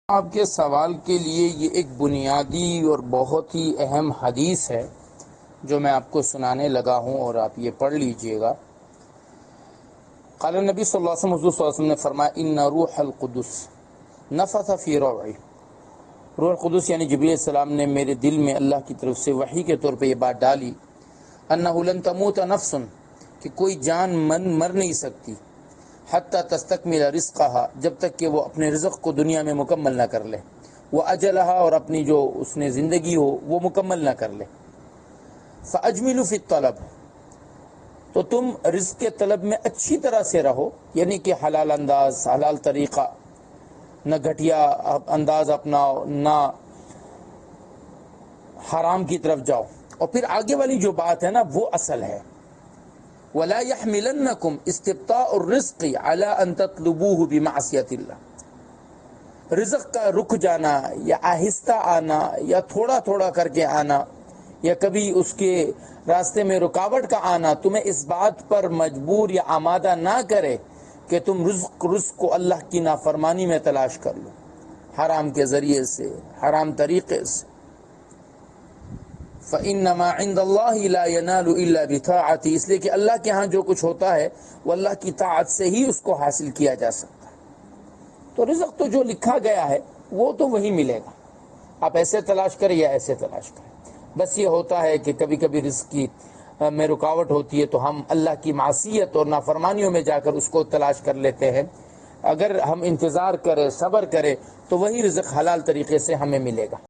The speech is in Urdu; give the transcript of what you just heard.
آپ کے سوال کے لیے یہ ایک بنیادی اور بہت ہی اہم حدیث ہے جو میں آپ کو سنانے لگا ہوں، اور آپ یہ پڑھ لیجئے گا۔ قال نبی صلی اللہ علیہ وسلم، حضور صلی اللہ علیہ وسلم نے فرمایا، ان روح القدس نفث فی روعی، روح القدس یعنی جبریل علیہ السلام نے میرے دل میں اللہ کی طرف سے وحی کے طور پہ یہ بات ڈالی، انہ لن تموت نفس، کہ کوئی جان مر نہیں سکتی، حتی تستکمل رزقہا، جب تک کہ وہ اپنے رزق کو دنیا میں مکمل نہ کر لے، وہ اجلہا، اور اپنی جو اس نے زندگی ہو وہ مکمل نہ کر لے۔ فاجملوا فی الطلب، تو تم رزق کے طلب میں اچھی طرح سے رہو، یعنی کہ حلال انداز، حلال طریقہ، نہ گھٹیا انداز اپناؤ، نہ حرام کی طرف جاؤ۔ اور پھر آگے والی جو بات ہے نا وہ اصل ہے، وَلَا يَحْمِلَنَّكُمْ اسْتِبْطَاءُ الرِّزْقِ عَلَىٰ أَن تَطْلُبُوهُ بِمَعْصِيَةِ اللَّهِ، رزق کا رک جانا یا آہستہ آنا یا تھوڑا تھوڑا کر کے آنا یا کبھی اس کے راستے میں رکاوٹ کا آنا تمہیں اس بات پر مجبور یا آمادہ نہ کرے کہ تم رزق کو اللہ کی نافرمانی میں تلاش کر لو، حرام کے ذریعے سے، حرام طریقے سے۔ فَإِنَّمَا عِنْدَ اللَّهِ لَا يَنَالُ إِلَّا بِطَاعَتِهِ، اس لیے کہ اللہ کے ہاں جو کچھ ہوتا ہے وہ اللہ کی طاعت سے ہی اس کو حاصل کیا جا سکتا ہے۔ تو رزق تو جو لکھا گیا ہے وہ تو وہی ملے گا، آپ ایسے تلاش کریں یا ایسے تلاش کریں۔ بس یہ ہوتا ہے کہ کبھی کبھی رزق کی میں رکاوٹ ہوتی ہے تو ہم اللہ کی معصیت اور نافرمانیوں میں جا کر اس کو تلاش کر لیتے ہیں۔ اگر ہم انتظار کریں، صبر کریں تو وہی رزق حلال طریقے سے ہمیں ملے گا۔